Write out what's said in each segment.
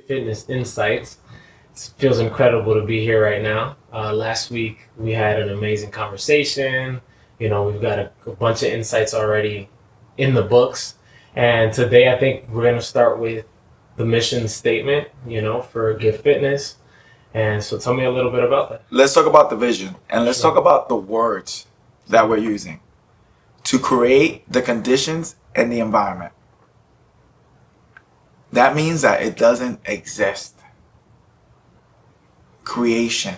Fitness Insights. It feels incredible to be here right now. Last week we had an amazing conversation. We've got a bunch of insights already in the books. And today I think we're going to start with the mission statement, for Give Fitness. And so tell me a little bit about that. Let's talk about the vision and let's talk about the words that we're using to create the conditions and the environment. That means that it doesn't exist. Creation.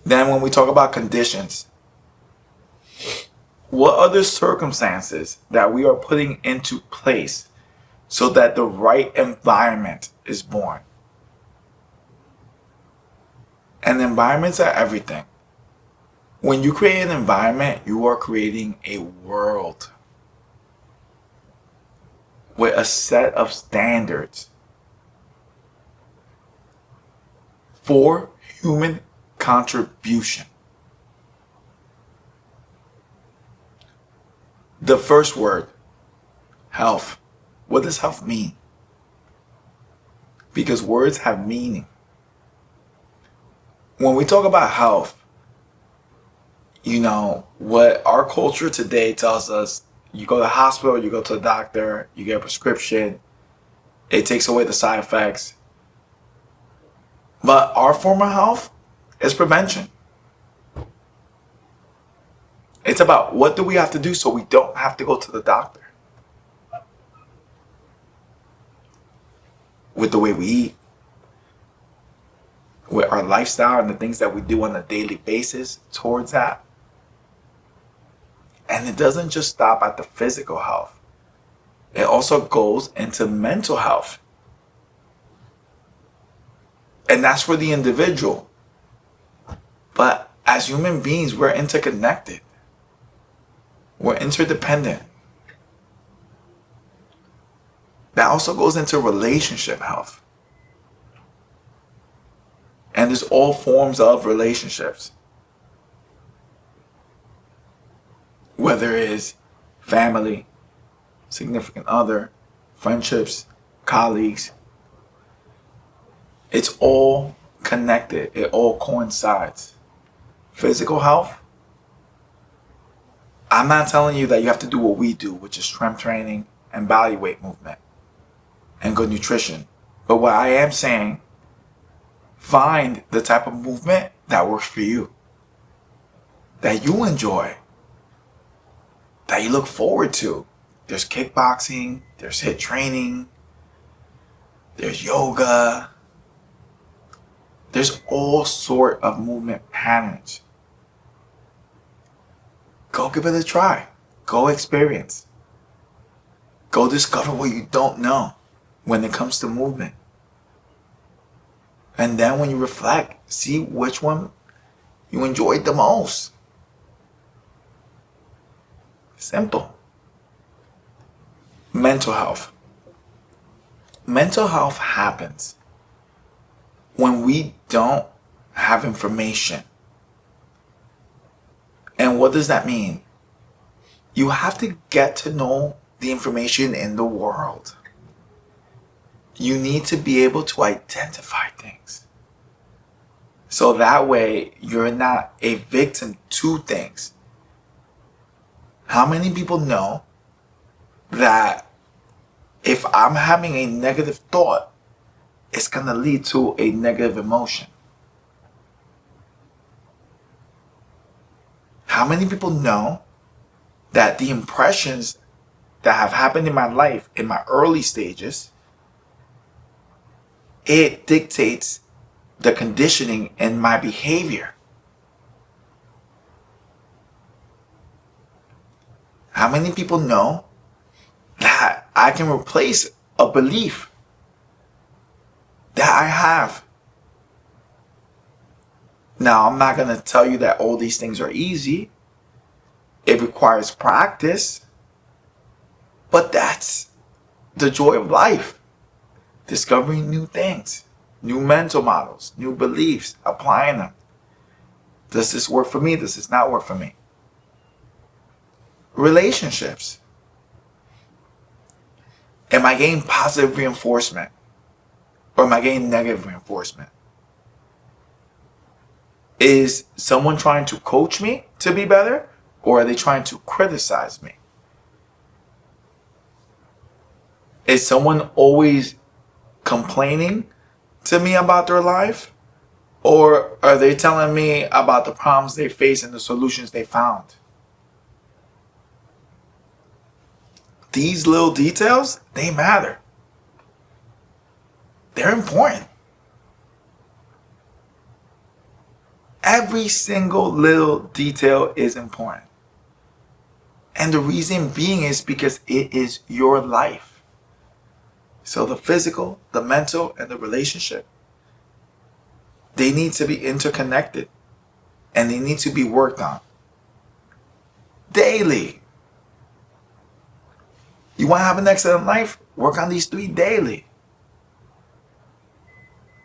Then when we talk about conditions, what are the circumstances that we are putting into place so that the right environment is born? And environments are everything. When you create an environment, you are creating a world with a set of standards for human contribution. The first word, health. What does health mean? Because words have meaning. When we talk about health, what our culture today tells us, you go to the hospital, you go to the doctor, you get a prescription, it takes away the side effects. But our form of health is prevention. It's about what do we have to do so we don't have to go to the doctor. With the way we eat, with our lifestyle and the things that we do on a daily basis towards that. And it doesn't just stop at the physical health. It also goes into mental health. And that's for the individual. But as human beings, we're interconnected. We're interdependent. That also goes into relationship health. And there's all forms of relationships. Whether it is family, significant other, friendships, colleagues. It's all connected. It all coincides. Physical health. I'm not telling you that you have to do what we do, which is strength training and body weight movement and good nutrition. But what I am saying, find the type of movement that works for you, that you enjoy, that you look forward to. There's kickboxing, there's HIIT training, there's yoga. There's all sort of movement patterns. Go give it a try. Go experience. Go discover what you don't know when it comes to movement. And then when you reflect, see which one you enjoyed the most. Simple. Mental health. Mental health happens when we don't have information. And what does that mean? You have to get to know the information in the world. You need to be able to identify things. So that way you're not a victim to things. How many people know that if I'm having a negative thought, it's going to lead to a negative emotion? How many people know that the impressions that have happened in my life in my early stages, it dictates the conditioning in my behavior? How many people know that I can replace a belief that I have? Now, I'm not going to tell you that all these things are easy. It requires practice. But that's the joy of life. Discovering new things, new mental models, new beliefs, applying them. Does this work for me? Does this not work for me? Relationships. Am I getting positive reinforcement? Or am I getting negative reinforcement? Is someone trying to coach me to be better? Or are they trying to criticize me? Is someone always complaining to me about their life? Or are they telling me about the problems they face and the solutions they found? These little details, they matter. They're important. Every single little detail is important. And the reason being is because it is your life. So the physical, the mental, and the relationship, they need to be interconnected. And they need to be worked on. Daily. You want to have an excellent life? Work on these 3 daily.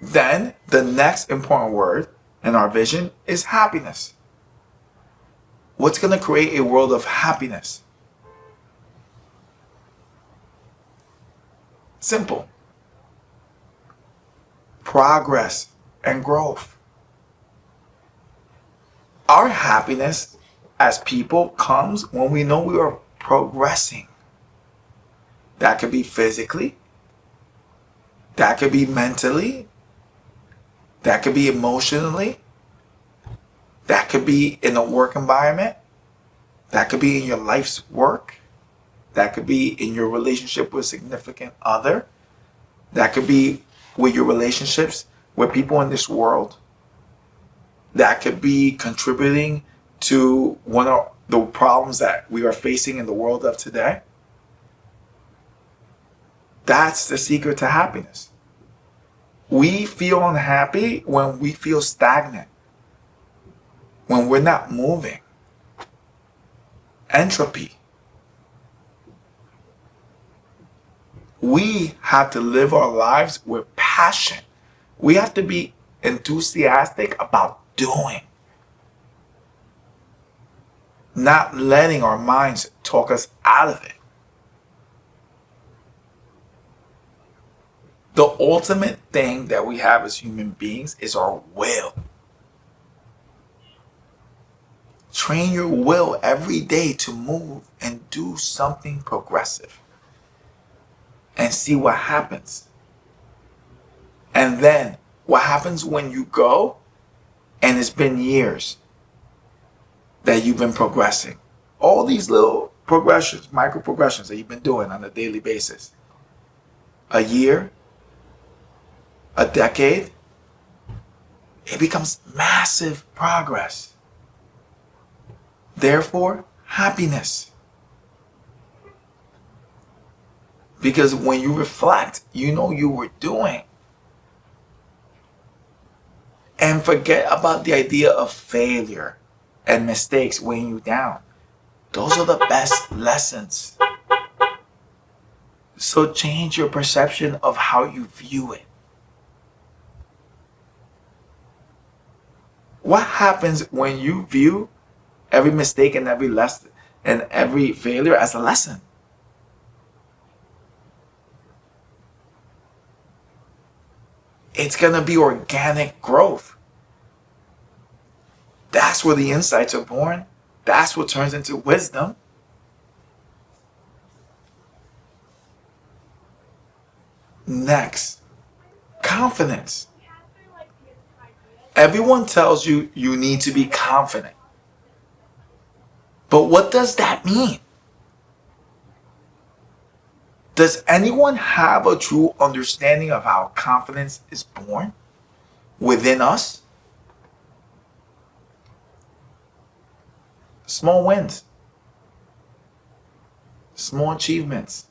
Then, the next important word in our vision is happiness. What's going to create a world of happiness? Simple. Progress and growth. Our happiness as people comes when we know we are progressing. That could be physically. That could be mentally. That could be emotionally. That could be in a work environment. That could be in your life's work. That could be in your relationship with a significant other. That could be with your relationships with people in this world. That could be contributing to one of the problems that we are facing in the world of today. That's the secret to happiness. We feel unhappy when we feel stagnant, when we're not moving. Entropy. We have to live our lives with passion. We have to be enthusiastic about doing, not letting our minds talk us out of it. The ultimate thing that we have as human beings is our will. Train your will every day to move and do something progressive. And see what happens. And then, what happens when you go and it's been years that you've been progressing? All these little progressions, micro progressions that you've been doing on a daily basis. A year, a decade, it becomes massive progress. Therefore, happiness. Because when you reflect, you know you were doing. And forget about the idea of failure and mistakes weighing you down. Those are the best lessons. So change your perception of how you view it. What happens when you view every mistake and every lesson and every failure as a lesson? It's going to be organic growth. That's where the insights are born. That's what turns into wisdom. Next, confidence. Everyone tells you you need to be confident. But what does that mean? Does anyone have a true understanding of how confidence is born within us? Small wins, small achievements,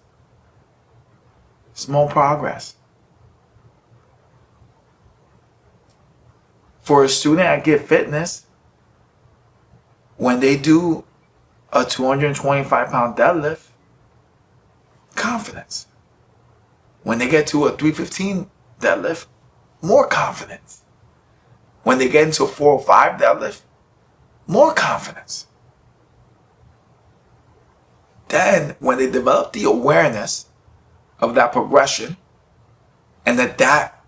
small progress. For a student at Get Fitness, when they do a 225-pound deadlift, confidence. When they get to a 315 deadlift, more confidence. When they get into a 405 deadlift, more confidence. Then, when they develop the awareness of that progression, and that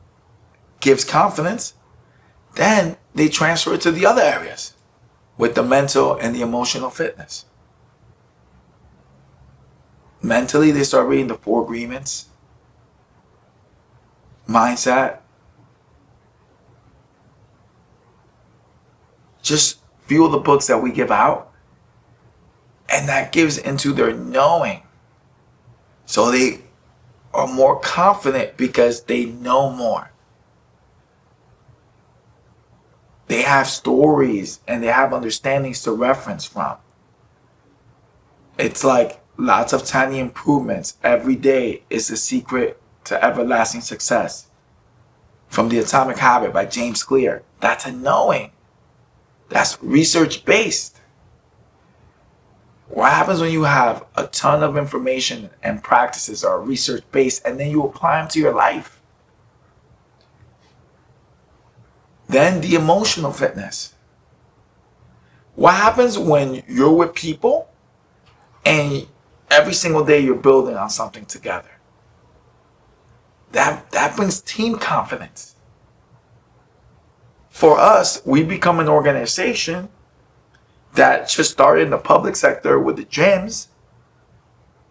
gives confidence, then they transfer it to the other areas with the mental and the emotional fitness. Mentally, they start reading the 4 agreements, mindset. Just feel the books that we give out, and that gives into their knowing. So they are more confident because they know more. They have stories and they have understandings to reference from. It's like lots of tiny improvements every day is the secret to everlasting success. From The Atomic Habit by James Clear. That's a knowing. That's research based. What happens when you have a ton of information and practices are research based and then you apply them to your life? Then the emotional fitness. What happens when you're with people and every single day you're building on something together? That brings team confidence. For us, we become an organization that just started in the public sector with the gyms,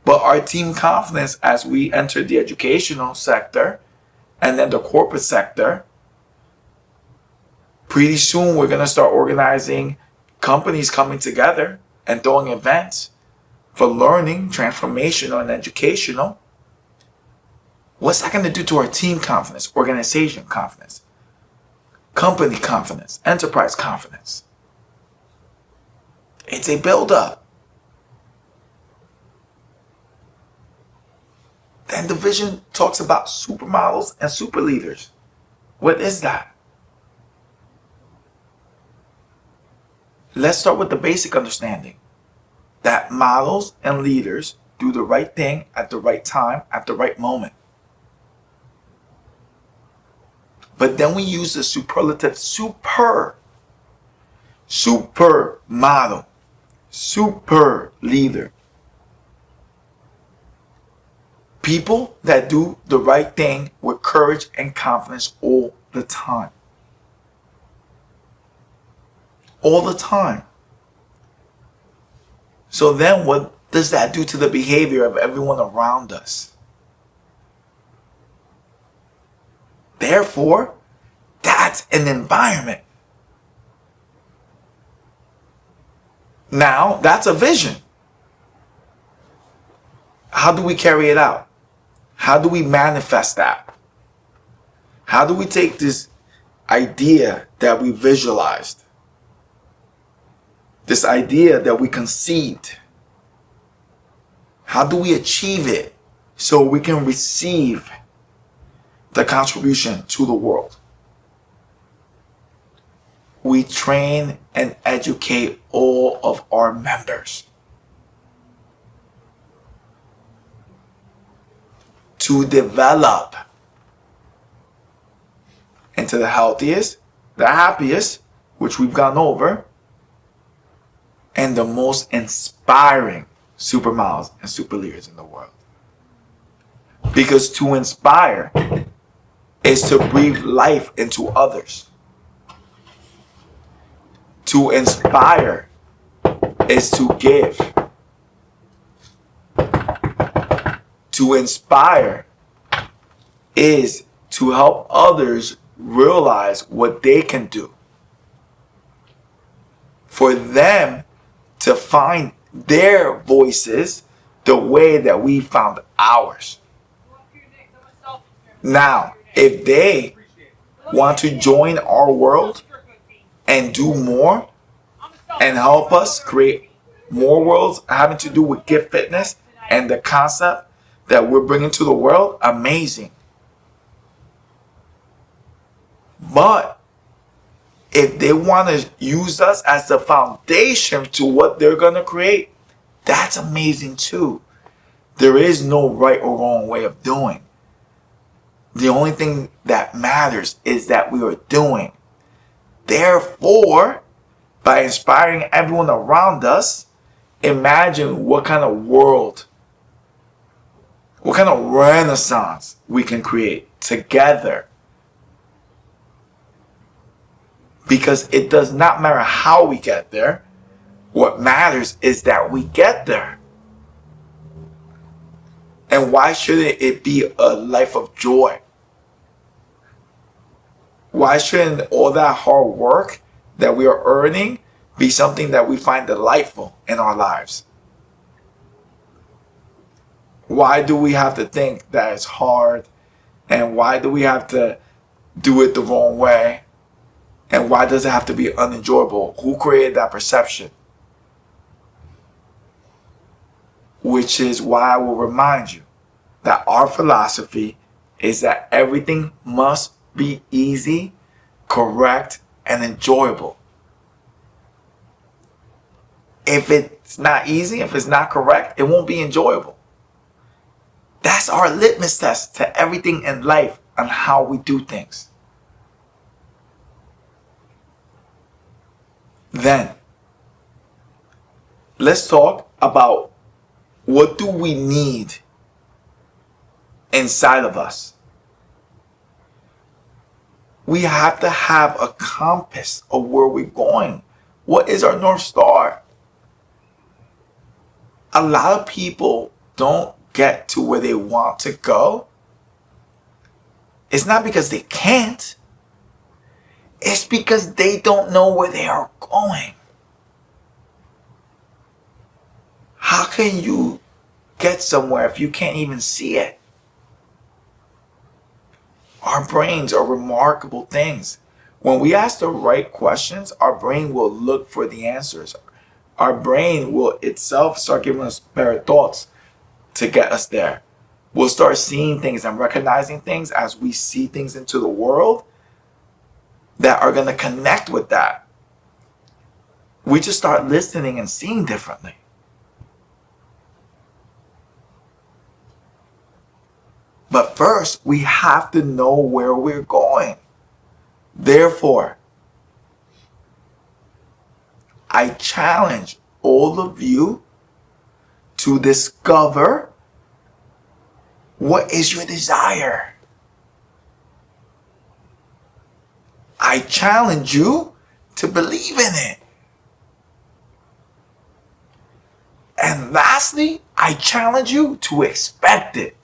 but our team confidence as we enter the educational sector and then the corporate sector, pretty soon we're going to start organizing companies coming together and throwing events for learning, transformational, and educational. What's that going to do to our team confidence, organization confidence, company confidence, enterprise confidence? It's a build-up. Then the vision talks about supermodels and super leaders. What is that? Let's start with the basic understanding that models and leaders do the right thing at the right time, at the right moment. But then we use the superlative super model, super leader. People that do the right thing with courage and confidence all the time. All the time. So then what does that do to the behavior of everyone around us? Therefore, that's an environment. Now, that's a vision. How do we carry it out? How do we manifest that? How do we take this idea that we visualized, this idea that we conceived, how do we achieve it so we can receive the contribution to the world? We train and educate all of our members to develop into the healthiest, the happiest, which we've gone over, and the most inspiring supermodels and super leaders in the world. Because to inspire is to breathe life into others. To inspire is to give. To inspire is to help others realize what they can do. For them to find their voices the way that we found ours. Now, if they want to join our world and do more and help us create more worlds having to do with gift fitness and the concept that we're bringing to the world, amazing. But if they want to use us as the foundation to what they're going to create, that's amazing too. There is no right or wrong way of doing. The only thing that matters is that we are doing. Therefore, by inspiring everyone around us, imagine what kind of world what kind of renaissance we can create together. Because it does not matter how we get there. What matters is that we get there. And why shouldn't it be a life of joy? Why shouldn't all that hard work that we are earning be something that we find delightful in our lives? Why do we have to think that it's hard? And why do we have to do it the wrong way? And why does it have to be unenjoyable? Who created that perception? Which is why I will remind you that our philosophy is that everything must be easy, correct, and enjoyable. If it's not easy, if it's not correct, it won't be enjoyable. That's our litmus test to everything in life on how we do things. Then, let's talk about what do we need inside of us. We have to have a compass of where we're going. What is our North Star? A lot of people don't get to where they want to go. It's not because they can't. It's because they don't know where they are going. How can you get somewhere if you can't even see it? Our brains are remarkable things. When we ask the right questions, our brain will look for the answers. Our brain will itself start giving us better thoughts to get us there. We'll start seeing things and recognizing things as we see things into the world that are going to connect with that. We just start listening and seeing differently. But first, we have to know where we're going. Therefore, I challenge all of you to discover what is your desire. I challenge you to believe in it. And lastly, I challenge you to expect it.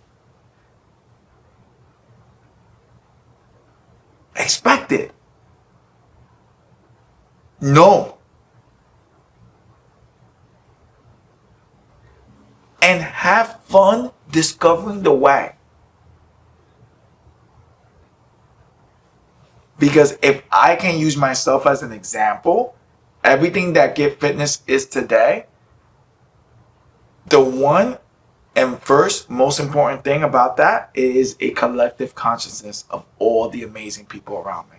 Expect it. No. And have fun discovering the way. Because if I can use myself as an example, everything that Get Fitness is today, the one and first most important thing about that is a collective consciousness of all the amazing people around me.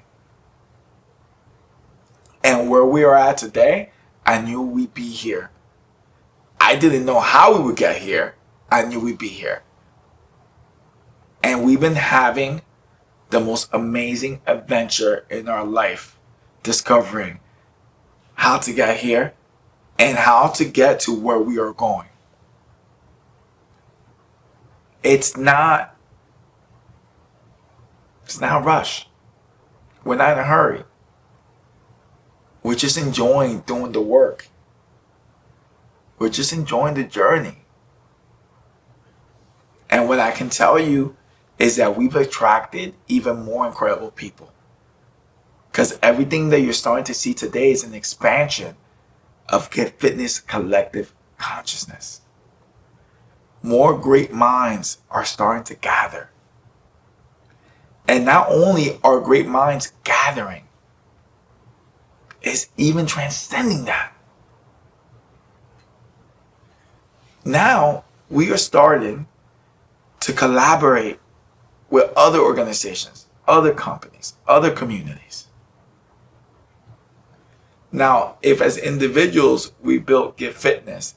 And where we are at today, I knew we'd be here. I didn't know how we would get here. I knew we'd be here. And we've been having the most amazing adventure in our life, discovering how to get here and how to get to where we are going. It's not a rush. We're not in a hurry. We're just enjoying doing the work. We're just enjoying the journey. And what I can tell you is that we've attracted even more incredible people. Because everything that you're starting to see today is an expansion of Get Fitness collective consciousness. More great minds are starting to gather. And not only are great minds gathering, it's even transcending that. Now we are starting to collaborate with other organizations, other companies, other communities. Now, if as individuals we built Get Fitness,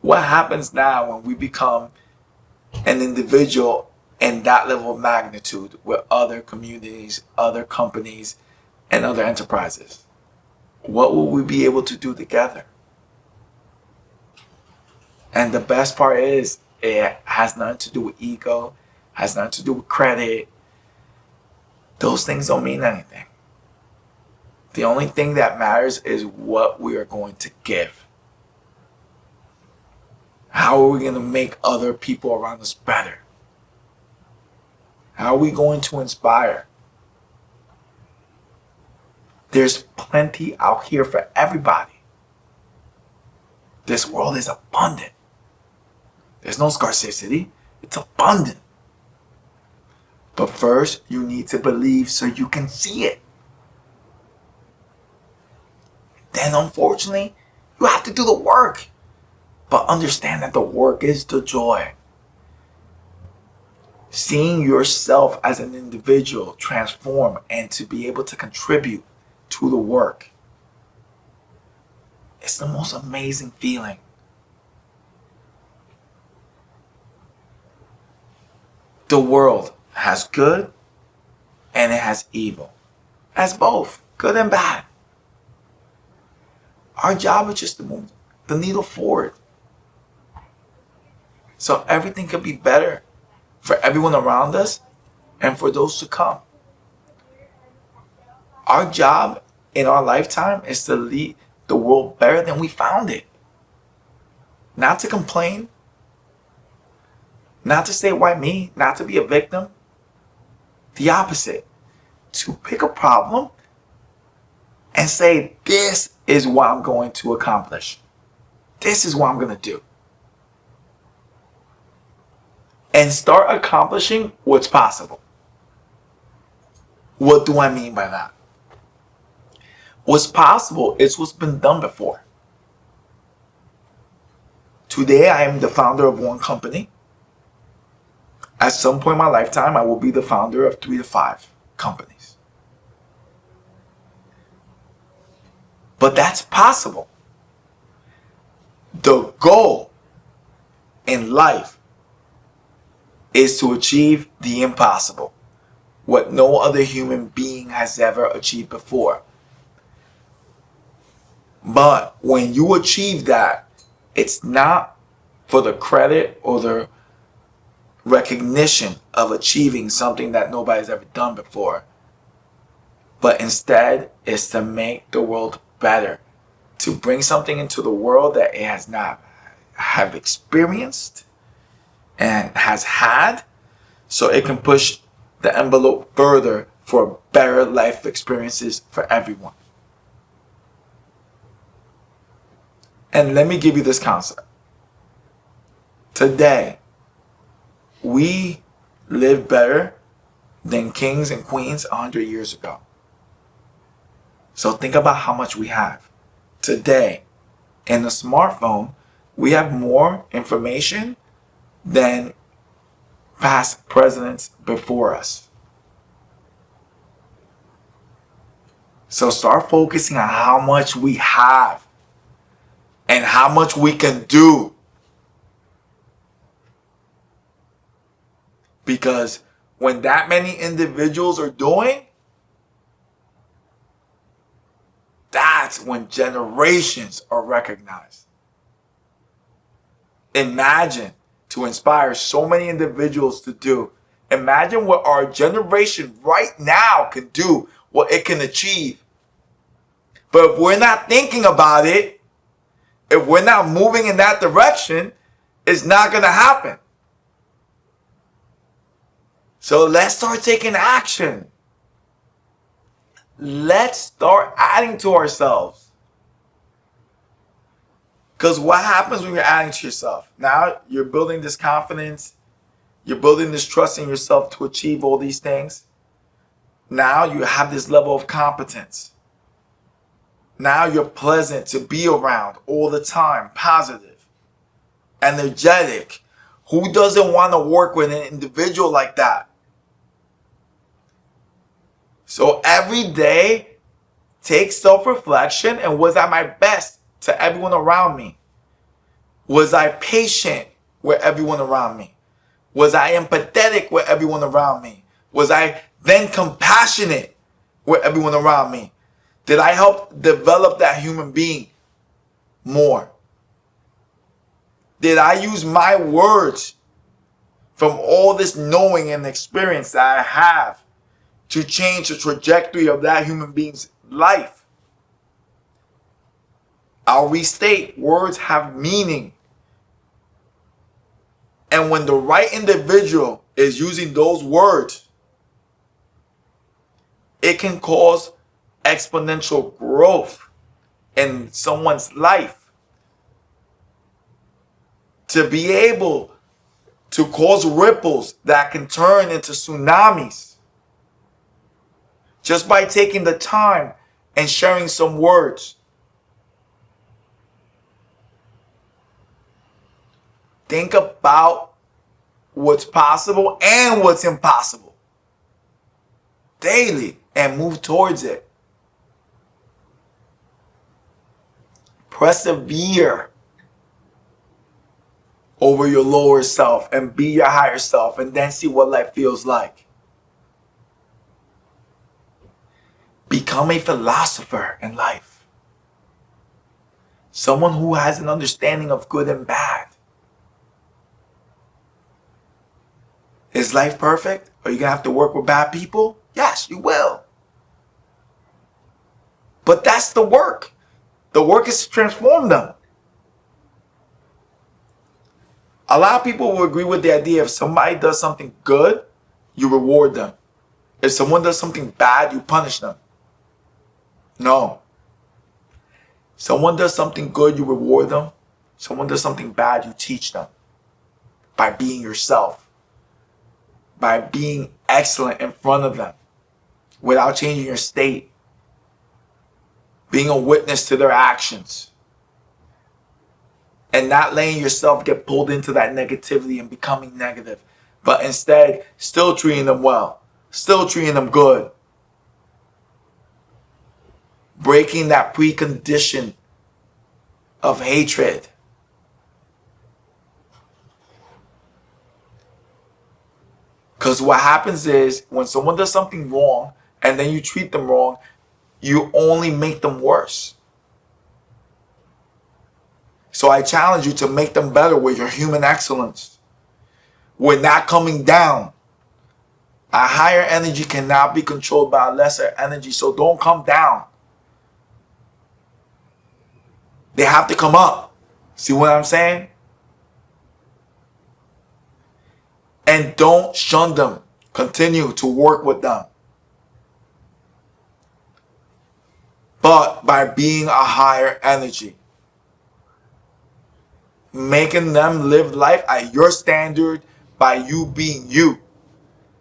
what happens now when we become an individual in that level of magnitude with other communities, other companies, and other enterprises? What will we be able to do together? And the best part is It has nothing to do with ego, has nothing to do with credit. Those things don't mean anything. The only thing that matters is what we are going to give. How are we going to make other people around us better? How are we going to inspire? There's plenty out here for everybody. This world is abundant. There's no scarcity. It's abundant. But first, you need to believe so you can see it. Then, unfortunately, you have to do the work. But understand that the work is the joy. Seeing yourself as an individual transform and to be able to contribute to the work. It's the most amazing feeling. The world has good and it has evil. It has both, good and bad. Our job is just to move the needle forward. So everything can be better for everyone around us and for those to come. Our job in our lifetime is to lead the world better than we found it. Not to complain. Not to say, why me? Not to be a victim. The opposite. To pick a problem and say, this is what I'm going to accomplish. This is what I'm going to do. And start accomplishing what's possible. What do I mean by that? What's possible is what's been done before. Today, I am the founder of one company. At some point in my lifetime, I will be the founder of 3 to 5 companies. But that's possible. The goal in life is to achieve the impossible, what no other human being has ever achieved before. But when you achieve that, it's not for the credit or the recognition of achieving something that nobody's ever done before, but instead is to make the world better, to bring something into the world that it has not have experienced and has had, so it can push the envelope further for better life experiences for everyone. And let me give you this concept. Today, we live better than kings and queens 100 years ago. So think about how much we have. Today, in the smartphone, we have more information than past presidents before us. So start focusing on how much we have and how much we can do. Because when that many individuals are doing, that's when generations are recognized. Imagine to inspire so many individuals to do. Imagine what our generation right now can do, what it can achieve. But if we're not thinking about it, if we're not moving in that direction, it's not going to happen. So let's start taking action. Let's start adding to ourselves. Because what happens when you're adding to yourself? Now you're building this confidence. You're building this trust in yourself to achieve all these things. Now you have this level of competence. Now you're pleasant to be around all the time, positive, energetic. Who doesn't want to work with an individual like that? So every day, take self-reflection and was I my best to everyone around me? Was I patient with everyone around me? Was I empathetic with everyone around me? Was I then compassionate with everyone around me? Did I help develop that human being more? Did I use my words from all this knowing and experience that I have to change the trajectory of that human being's life? I'll restate, words have meaning. And when the right individual is using those words, it can cause exponential growth in someone's life. To be able to cause ripples that can turn into tsunamis just by taking the time and sharing some words. Think about what's possible and what's impossible daily and move towards it. Persevere over your lower self and be your higher self, and then see what life feels like. Become a philosopher in life. Someone who has an understanding of good and bad. Is life perfect? Are you going to have to work with bad people? Yes, you will. But that's the work. The work is to transform them. A lot of people will agree with the idea if somebody does something good, you reward them. If someone does something bad, you punish them. No. Someone does something good, you reward them. Someone does something bad, you teach them. By being yourself. By being excellent in front of them. Without changing your state. Being a witness to their actions. And not letting yourself get pulled into that negativity and becoming negative. But instead, still treating them well. Still treating them good. Breaking that precondition of hatred. Because what happens is, when someone does something wrong, and then you treat them wrong, you only make them worse. So I challenge you to make them better with your human excellence. We're not coming down. A higher energy cannot be controlled by a lesser energy, so don't come down. They have to come up. See what I'm saying? And don't shun them. Continue to work with them. But by being a higher energy. Making them live life at your standard by you being you.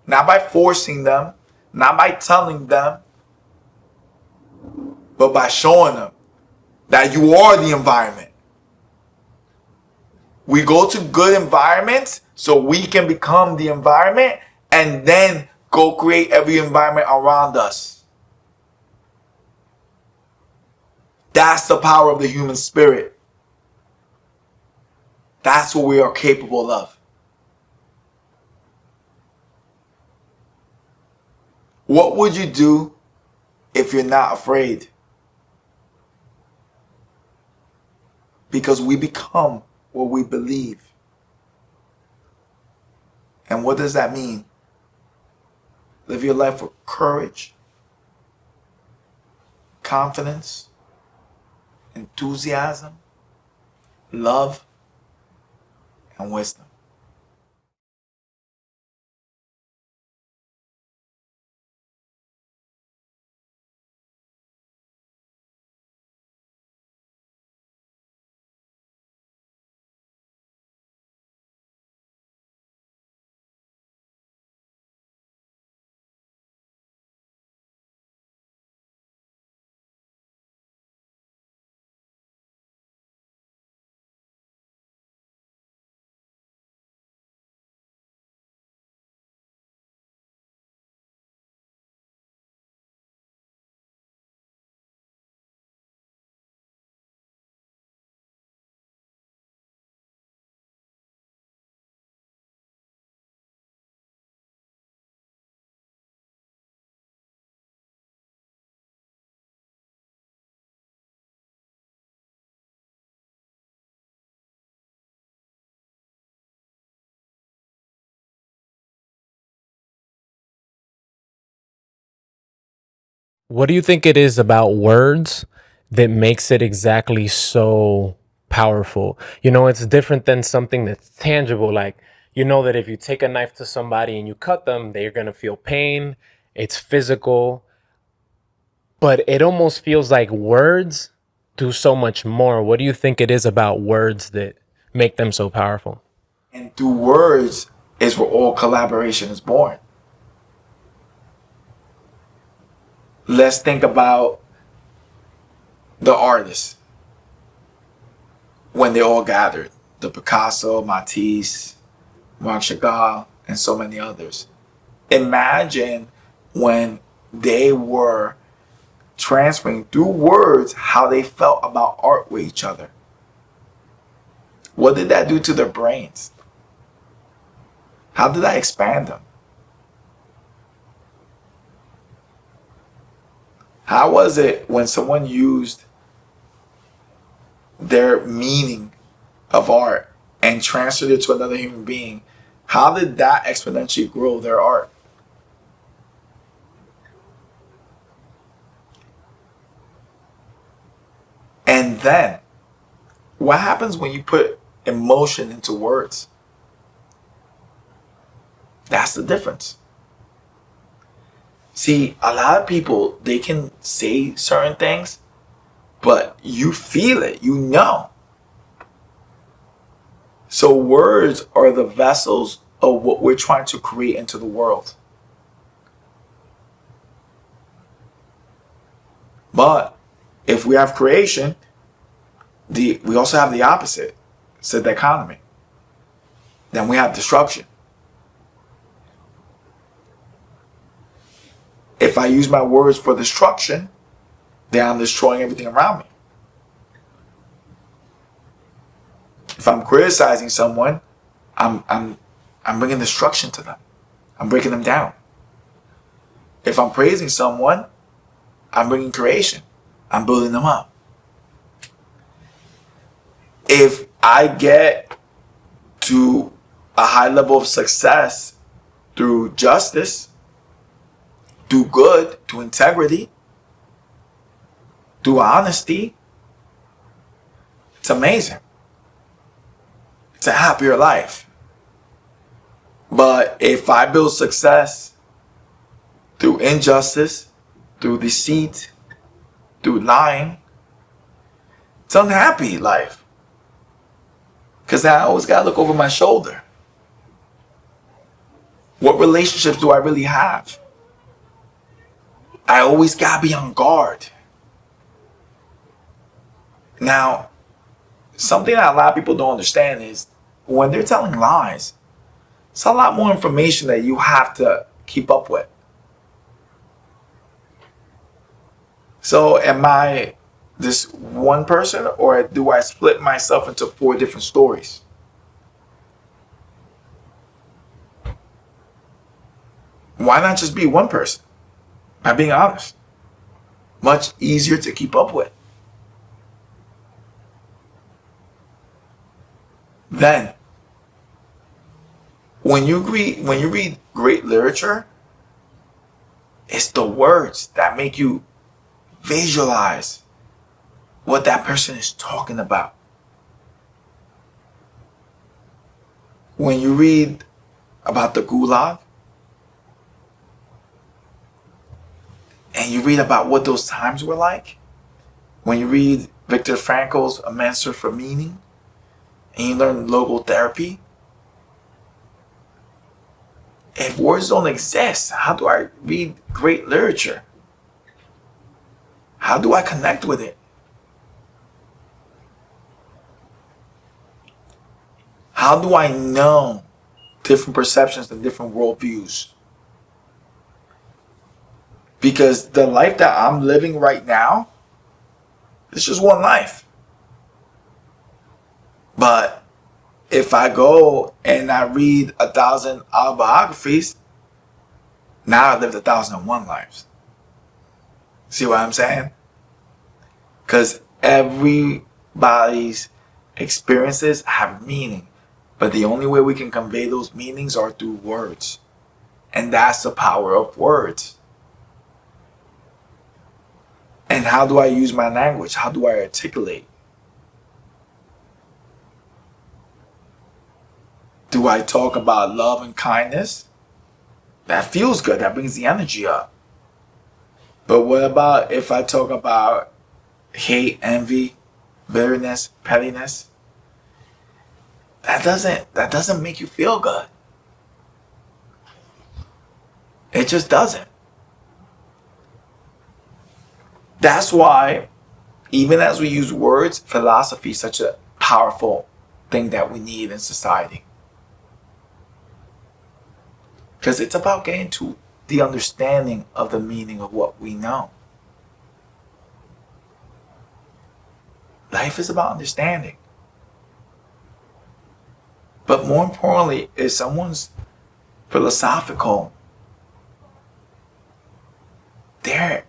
Not by forcing them. Not by telling them. But by showing them that you are the environment. We go to good environments so we can become the environment and then go create every environment around us. That's the power of the human spirit. That's what we are capable of. What would you do if you're not afraid? Because we become what we believe. And what does that mean? Live your life with courage, confidence, enthusiasm, love, and wisdom. What do you think it is about words that makes it exactly so powerful? You know, it's different than something that's tangible. Like, you know, that if you take a knife to somebody and you cut them, they're going to feel pain. It's physical, but it almost feels like words do so much more. What do you think it is about words that make them so powerful? And through words is where all collaboration is born. Let's think about the artists when they all gathered. The Picasso, Matisse, Marc Chagall, and so many others. Imagine when they were transferring through words how they felt about art with each other. What did that do to their brains? How did that expand them? How was it when someone used their meaning of art and transferred it to another human being? How did that exponentially grow their art? And then, what happens when you put emotion into words? That's the difference. See, a lot of people, they can say certain things, but you feel it, you know. So words are the vessels of what we're trying to create into the world. But if we have creation, we also have the opposite. It's the dichotomy. Then we have destruction. If I use my words for destruction, then I'm destroying everything around me. If I'm criticizing someone, I'm bringing destruction to them. I'm breaking them down. If I'm praising someone, I'm bringing creation. I'm building them up. If I get to a high level of success through justice, through good, through integrity, through honesty, it's amazing. It's a happier life. But if I build success through injustice, through deceit, through lying, it's an unhappy life. Because I always got to look over my shoulder. What relationships do I really have? I always got to be on guard. Now, something that a lot of people don't understand is when they're telling lies, it's a lot more information that you have to keep up with. So am I this one person, or do I split myself into 4 different stories? Why not just be one person? By being honest. Much easier to keep up with. Then, when you read great literature, it's the words that make you visualize what that person is talking about. When you read about the Gulag, and you read about what those times were like, when you read Viktor Frankl's A Man's Search for Meaning, and you learn logotherapy, if words don't exist, how do I read great literature? How do I connect with it? How do I know different perceptions and different worldviews? Because the life that I'm living right now, it's just one life. But if I go and I read 1,000 autobiographies, now I lived 1,001 lives. See what I'm saying? Because everybody's experiences have meaning. But the only way we can convey those meanings are through words. And that's the power of words. And how do I use my language? How do I articulate? Do I talk about love and kindness? That feels good. That brings the energy up. But what about if I talk about hate, envy, bitterness, pettiness? That doesn't make you feel good. It just doesn't. That's why, even as we use words, philosophy is such a powerful thing that we need in society. Because it's about getting to the understanding of the meaning of what we know. Life is about understanding. But more importantly, if someone's philosophical, they're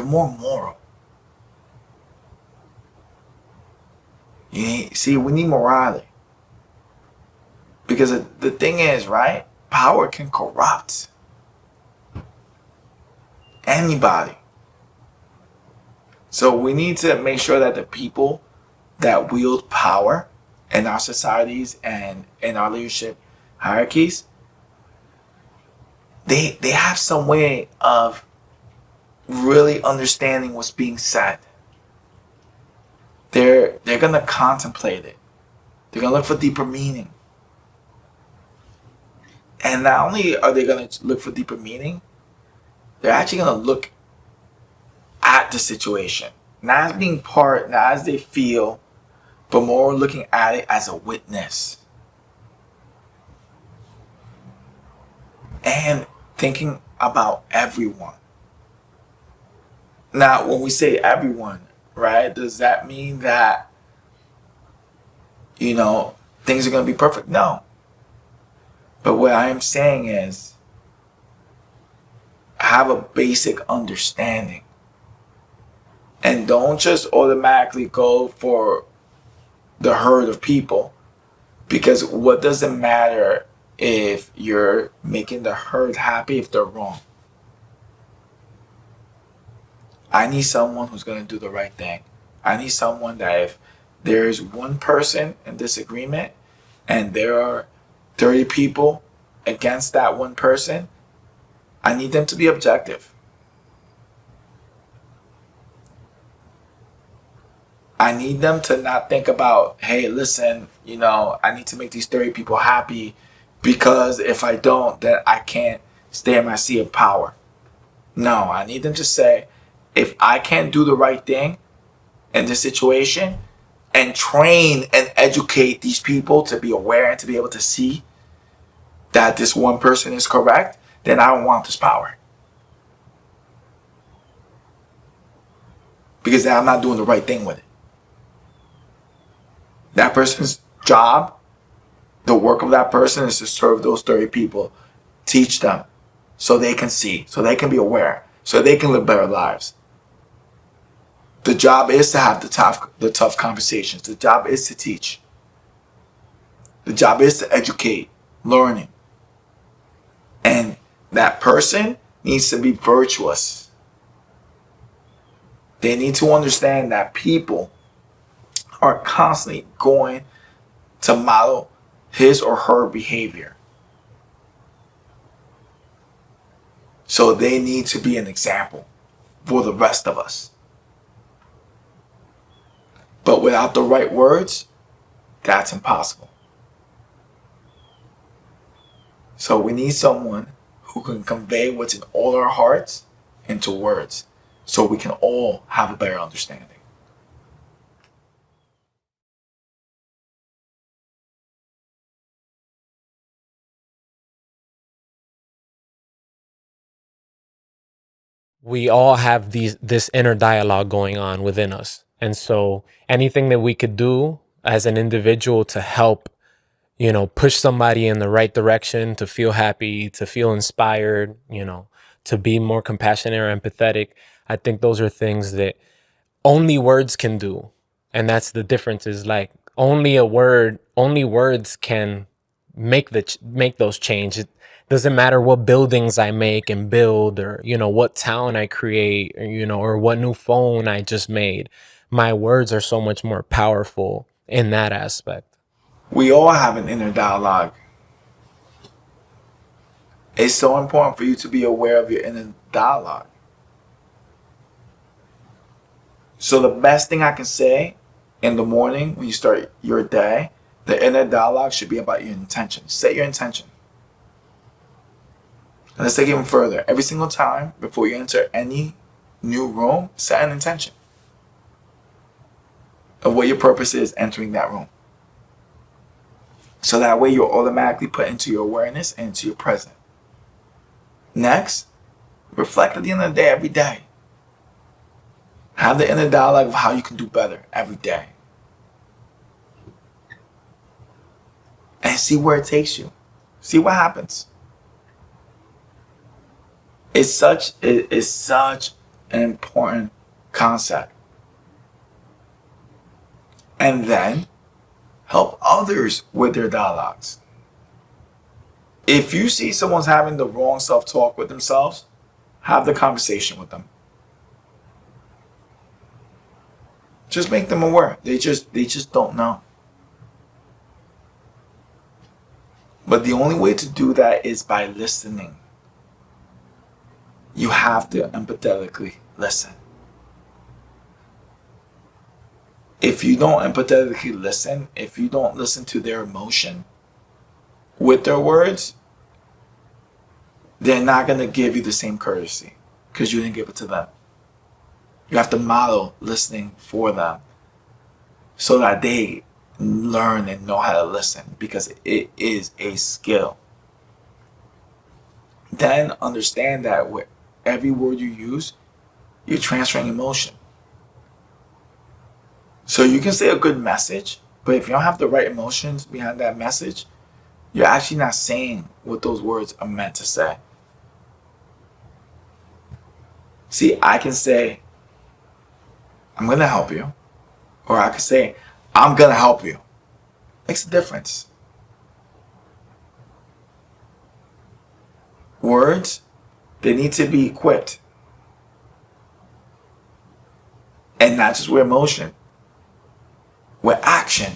more moral. See, we need morality. Because the thing is, right? Power can corrupt anybody. So we need to make sure that the people that wield power in our societies and in our leadership hierarchies, they have some way of really understanding what's being said. They're gonna contemplate it. They're gonna look for deeper meaning. And not only are they gonna look for deeper meaning, they're actually gonna look at the situation, not as being part, not as they feel, but more looking at it as a witness. And thinking about everyone. Now, when we say everyone, right, does that mean that, things are going to be perfect? No. But what I am saying is, have a basic understanding. And don't just automatically go for the herd of people. Because what does it matter if you're making the herd happy if they're wrong? I need someone who's going to do the right thing. I need someone that if there's one person in disagreement and there are 30 people against that one person, I need them to be objective. I need them to not think about, hey, listen, I need to make these 30 people happy because if I don't, then I can't stay in my seat of power. No, I need them to say, if I can't do the right thing in this situation and train and educate these people to be aware and to be able to see that this one person is correct, then I don't want this power. Because then I'm not doing the right thing with it. That person's job, the work of that person is to serve those 30 people, teach them so they can see, so they can be aware, so they can live better lives. The job is to have the tough conversations. The job is to teach. The job is to educate, learning. And that person needs to be virtuous. They need to understand that people are constantly going to model his or her behavior. So they need to be an example for the rest of us. But without the right words, that's impossible. So we need someone who can convey what's in all our hearts into words so we can all have a better understanding. We all have this inner dialogue going on within us. And so anything that we could do as an individual to help, push somebody in the right direction, to feel happy, to feel inspired, to be more compassionate or empathetic. I think those are things that only words can do. And that's the difference, is like only words can make those changes. Doesn't matter what buildings I make and build, or, what town I create, or, or what new phone I just made. My words are so much more powerful in that aspect. We all have an inner dialogue. It's so important for you to be aware of your inner dialogue. So the best thing I can say in the morning when you start your day, the inner dialogue should be about your intention. Set your intention. And let's take it even further. Every single time before you enter any new room, set an intention of what your purpose is entering that room. So that way you're automatically put into your awareness and into your present. Next, reflect at the end of the day every day. Have the inner dialogue of how you can do better every day. And see where it takes you. See what happens. It's such an important concept. And then help others with their dialogues. If you see someone's having the wrong self-talk with themselves, have the conversation with them. Just make them aware. They just don't know. But the only way to do that is by listening. You have to empathetically listen. If you don't empathetically listen, if you don't listen to their emotion with their words, they're not going to give you the same courtesy because you didn't give it to them. You have to model listening for them so that they learn and know how to listen, because it is a skill. Then understand that with every word you use, you're transferring emotion. So you can say a good message, but if you don't have the right emotions behind that message, you're actually not saying what those words are meant to say. See, I can say, I'm going to help you. Or I can say, I'm going to help you. Makes a difference. Words, they need to be equipped. And not just with emotion, with action.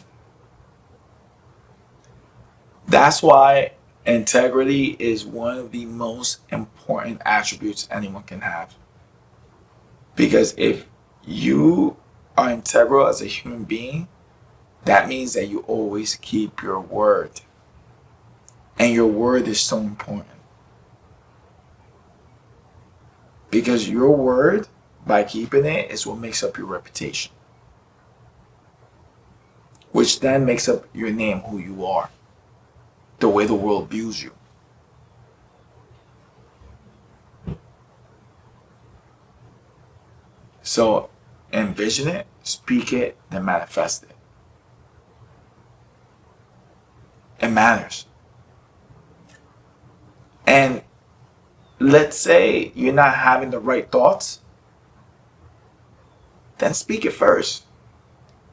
That's why integrity is one of the most important attributes anyone can have. Because if you are integral as a human being, that means that you always keep your word. And your word is so important. Because your word, by keeping it, is what makes up your reputation. Which then makes up your name, who you are. The way the world views you. So, envision it, speak it, then manifest it. It matters. And let's say you're not having the right thoughts, then speak it first.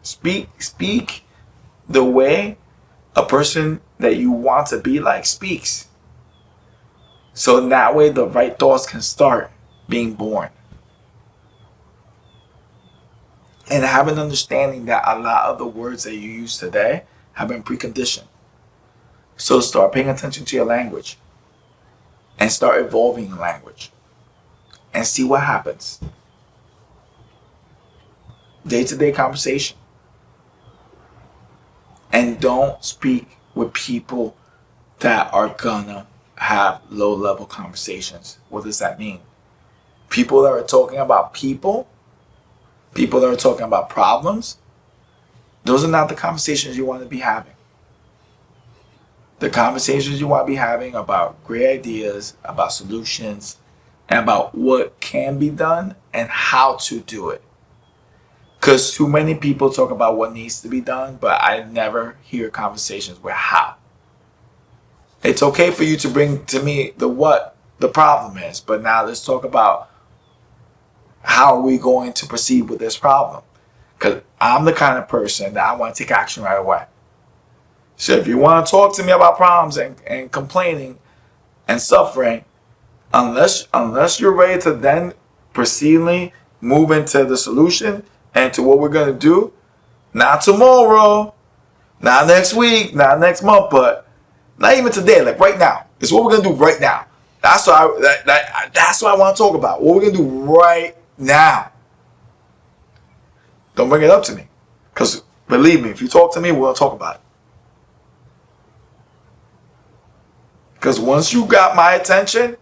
Speak the way a person that you want to be like speaks. So that way the right thoughts can start being born. And have an understanding that a lot of the words that you use today have been preconditioned. So start paying attention to your language. And start evolving your language. And see what happens. Day-to-day conversation. And don't speak with people that are gonna have low-level conversations. What does that mean? People that are talking about people that are talking about problems, those are not the conversations you want to be having. The conversations you want to be having about great ideas, about solutions, and about what can be done and how to do it. Because too many people talk about what needs to be done, but I never hear conversations where how. It's okay for you to bring to me the what the problem is, but now let's talk about how are we going to proceed with this problem? Because I'm the kind of person that I want to take action right away. So if you want to talk to me about problems and complaining, and suffering, unless you're ready to then proceedingly move into the solution and to what we're gonna do, not tomorrow, not next week, not next month, but not even today, like right now. It's what we're gonna do right now. That's what that's what I want to talk about. What we're gonna do right now. Don't bring it up to me, because believe me, if you talk to me, we'll talk about it. Because once you got my attention,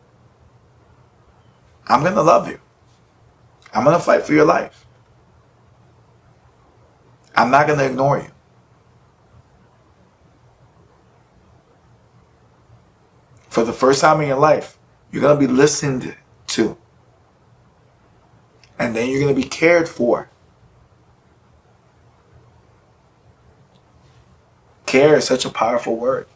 I'm gonna love you. I'm gonna fight for your life. I'm not gonna ignore you. For the first time in your life, you're going to be listened to. And then you're going to be cared for. Care is such a powerful word.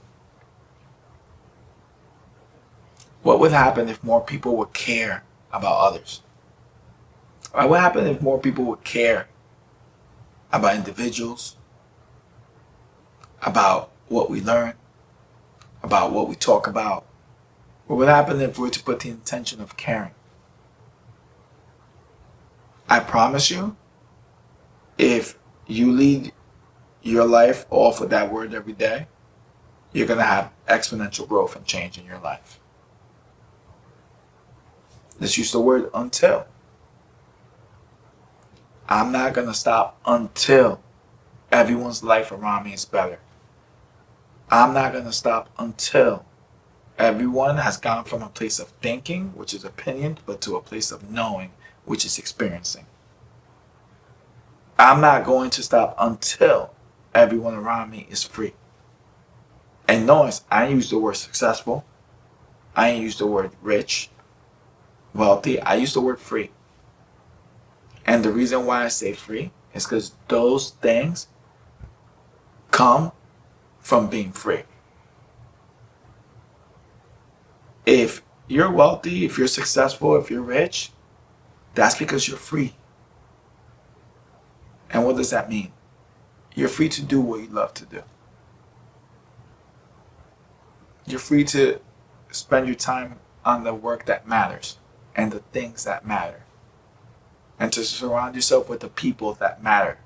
What would happen if more people would care about others? What would happen if more people would care about individuals, about what we learn, about what we talk about? What would happen if we were to put the intention of caring? I promise you, if you lead your life off with that word every day, you're going to have exponential growth and change in your life. Let's use the word until. I'm not going to stop until everyone's life around me is better. I'm not going to stop until everyone has gone from a place of thinking, which is opinion, but to a place of knowing, which is experiencing. I'm not going to stop until everyone around me is free. And notice, I use the word successful. I ain't use the word rich, wealthy. I use the word free. And the reason why I say free is because those things come from being free. If you're wealthy, if you're successful, if you're rich, that's because you're free. And what does that mean? You're free to do what you love to do. You're free to spend your time on the work that matters and the things that matter. And to surround yourself with the people that matter.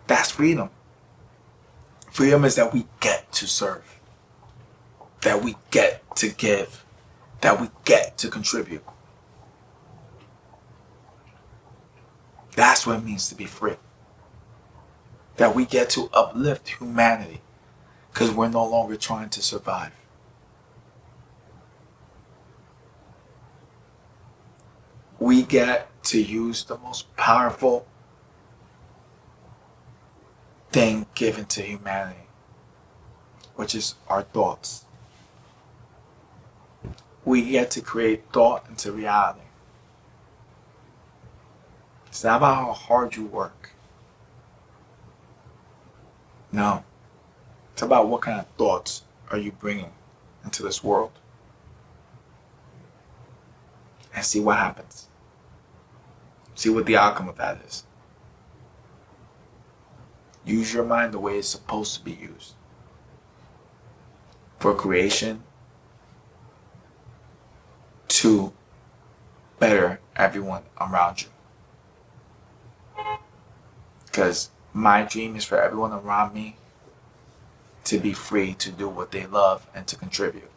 That's freedom. Freedom is that we get to serve, that we get to give, that we get to contribute. That's what it means to be free. That we get to uplift humanity because we're no longer trying to survive. We get to use the most powerful thing given to humanity, which is our thoughts. We get to create thought into reality. It's not about how hard you work. No. It's about what kind of thoughts are you bringing into this world. And see what happens. See what the outcome of that is. Use your mind the way it's supposed to be used. For creation, to better everyone around you. Because my dream is for everyone around me to be free to do what they love and to contribute.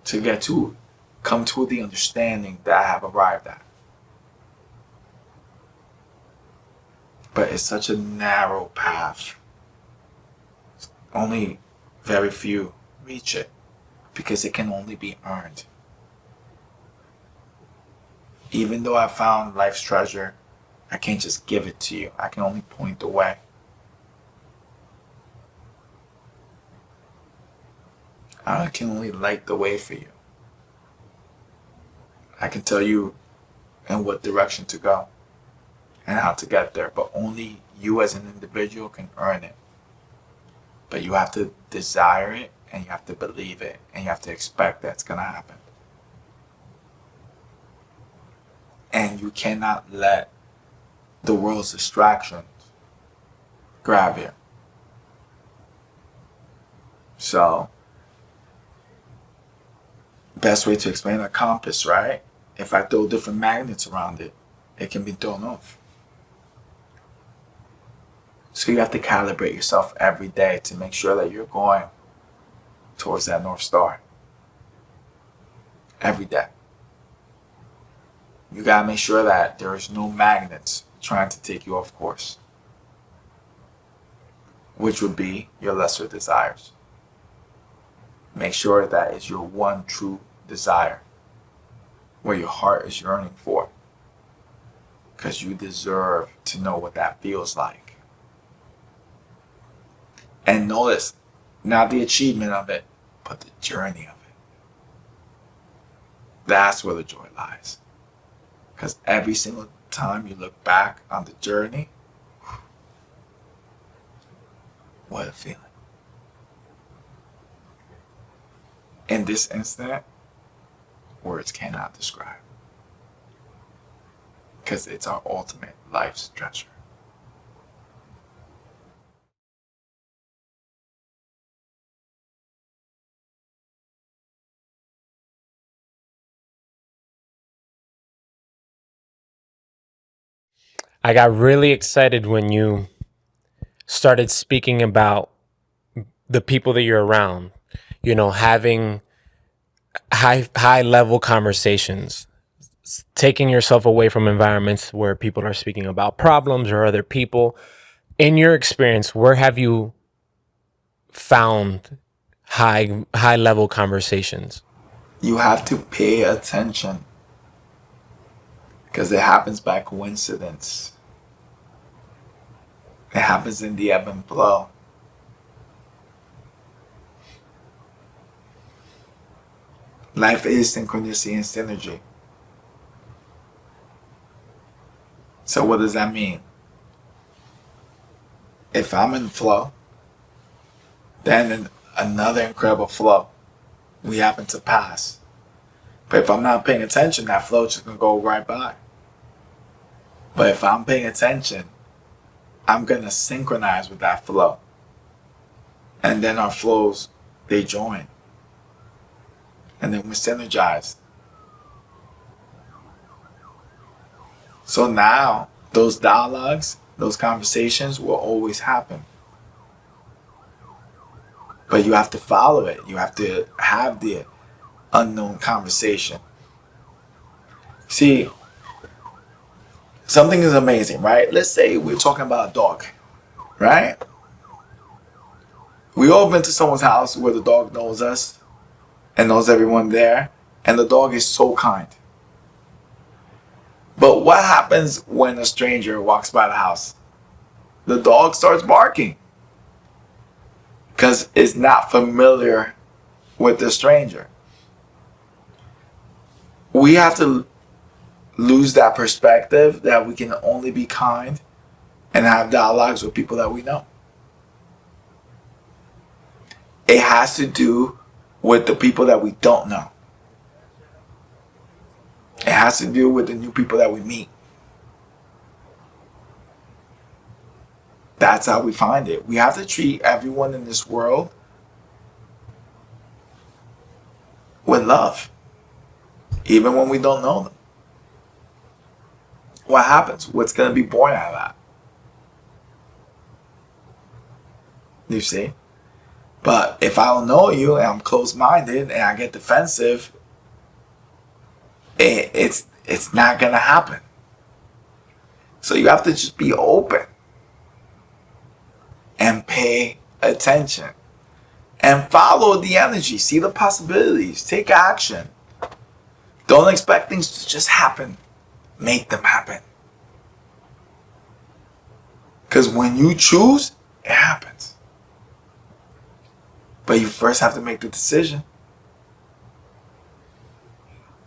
To get to come to the understanding that I have arrived at. But it's such a narrow path. Only very few reach it because it can only be earned. Even though I found life's treasure, I can't just give it to you. I can only point the way. I can only light the way for you. I can tell you in what direction to go and how to get there, but only you as an individual can earn it. But you have to desire it, and you have to believe it, and you have to expect that's going to happen. And you cannot let the world's distractions grab you. So, best way to explain a compass, right? If I throw different magnets around it, it can be thrown off. So you have to calibrate yourself every day to make sure that you're going towards that North Star. Every day. You gotta make sure that there is no magnets trying to take you off course, which would be your lesser desires. Make sure that is your one true desire, where your heart is yearning for, because you deserve to know what that feels like. And notice, not the achievement of it, but the journey of it. That's where the joy lies. Because every single time you look back on the journey, what a feeling. In this instant, words cannot describe. Because it's our ultimate life's treasure. I got really excited when you started speaking about the people that you're around, having high level conversations, taking yourself away from environments where people are speaking about problems or other people. In your experience, where have you found high level conversations? You have to pay attention, because it happens by coincidence. It happens in the ebb and flow. Life is synchronicity and synergy. So what does that mean? If I'm in flow, then in another incredible flow we happen to pass. But if I'm not paying attention, that flow is just going to go right by. But if I'm paying attention, I'm going to synchronize with that flow. And then our flows, they join. And then we synergize. So now, those dialogues, those conversations will always happen. But you have to follow it. You have to have the unknown conversation. See, something is amazing, right? Let's say we're talking about a dog, right? We all been to someone's house where the dog knows us and knows everyone there, and the dog is so kind. But what happens when a stranger walks by the house? The dog starts barking because it's not familiar with the stranger. We have to lose that perspective that we can only be kind and have dialogues with people that we know. It has to do with the people that we don't know. It has to do with the new people that we meet. That's how we find it. We have to treat everyone in this world with love, even when we don't know them. What happens? What's going to be born out of that? You see? But if I don't know you and I'm closed-minded and I get defensive, it's not going to happen. So you have to just be open and pay attention and follow the energy. See the possibilities. Take action. Don't expect things to just happen. Make them happen. Because when you choose, it happens. But you first have to make the decision.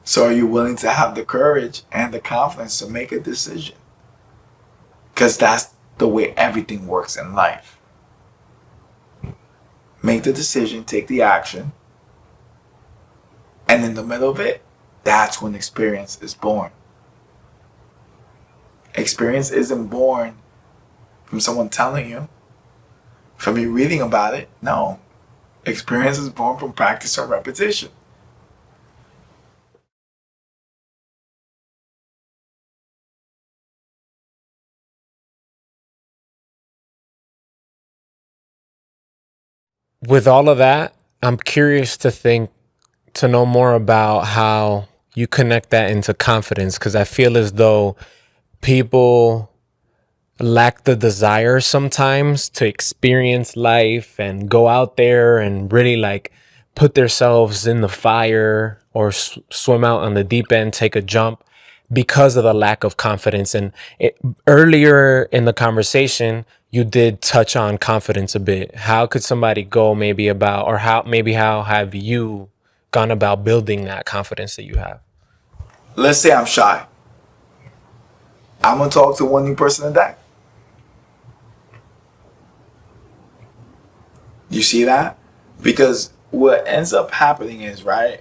So are you willing to have the courage and the confidence to make a decision? Because that's the way everything works in life. Make the decision, take the action, and in the middle of it, that's when experience is born. Experience isn't born from someone telling you. from me reading about it. No. Experience is born from practice and repetition. With all of that, I'm curious to know more about how you connect that into confidence, because I feel as though people lack the desire sometimes to experience life and go out there and really like put themselves in the fire or swim out on the deep end, take a jump because of the lack of confidence. And earlier in the conversation, you did touch on confidence a bit. How could somebody go maybe about, or how have you gone about building that confidence that you have? Let's say I'm shy. I'm going to talk to one new person a day. You see that? Because what ends up happening is, right,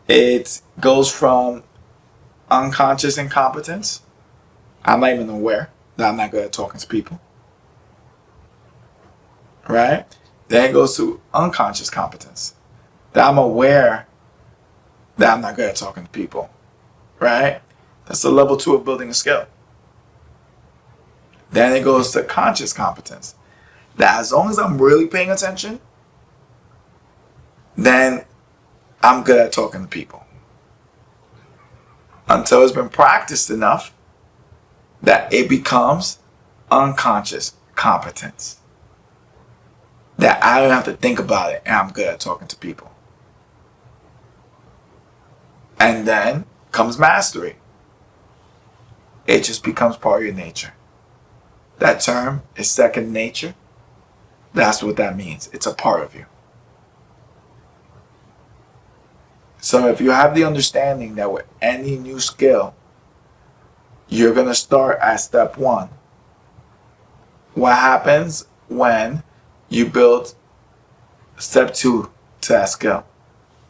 it goes from unconscious incompetence. I'm not even aware that I'm not good at talking to people. Right? Then it goes to unconscious competence. That I'm aware that I'm not good at talking to people. Right? That's the level 2 of building a skill. Then it goes to conscious competence. That as long as I'm really paying attention, then I'm good at talking to people. Until it's been practiced enough that it becomes unconscious competence. That I don't have to think about it and I'm good at talking to people. And then comes mastery. It just becomes part of your nature. That term is second nature. That's what that means. It's a part of you. So if you have the understanding that with any new skill, you're going to start at step 1. What happens when you build step 2 to that skill?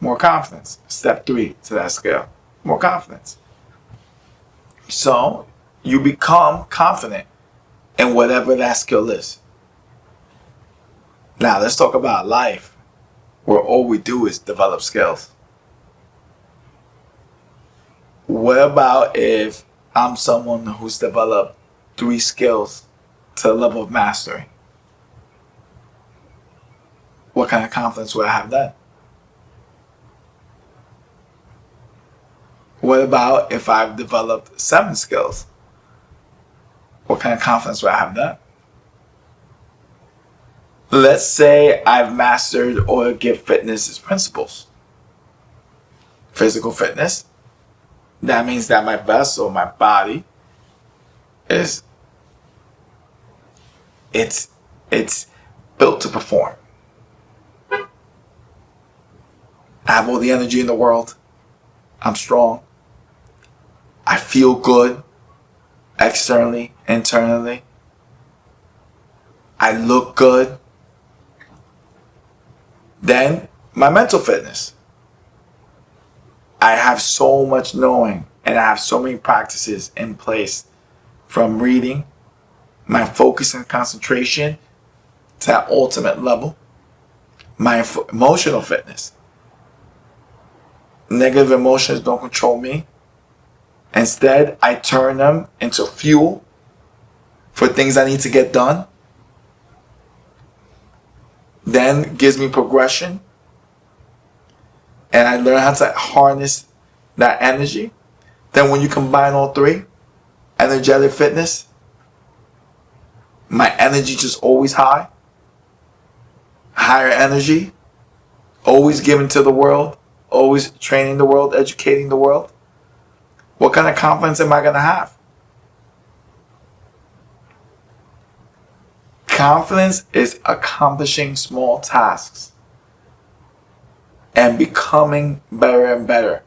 More confidence. Step 3 to that skill. More confidence. So you become confident in whatever that skill is. Now let's talk about life, where all we do is develop skills. What about if I'm someone who's developed 3 skills to the level of mastery? What kind of confidence would I have then? What about if I've developed 7 skills? What kind of confidence would I have then? Let's say I've mastered or give fitness's principles. Physical fitness. That means that my vessel, my body, it's built to perform. I have all the energy in the world. I'm strong. I feel good externally, internally. I look good. Then my mental fitness. I have so much knowing and I have so many practices in place, from reading, my focus and concentration to that ultimate level. My emotional fitness. Negative emotions don't control me. Instead, I turn them into fuel for things I need to get done. Then gives me progression. And I learn how to harness that energy. Then when you combine all 3, energetic fitness, my energy just always high. Higher energy. Always giving to the world. Always training the world, educating the world. What kind of confidence am I going to have? Confidence is accomplishing small tasks and becoming better and better.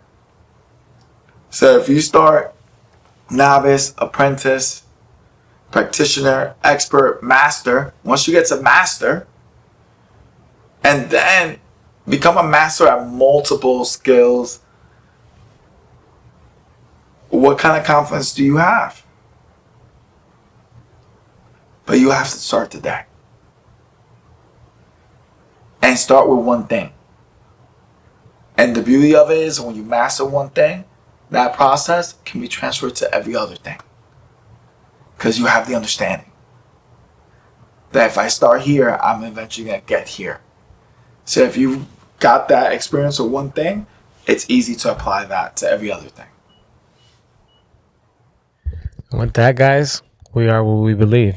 So if you start novice, apprentice, practitioner, expert, master, once you get to master, and then become a master at multiple skills, what kind of confidence do you have? But you have to start today. and start with one thing. And the beauty of it is when you master one thing, that process can be transferred to every other thing. Because you have the understanding that if I start here, I'm eventually going to get here. So if you've got that experience with one thing, it's easy to apply that to every other thing. With that, guys, we are what we believe.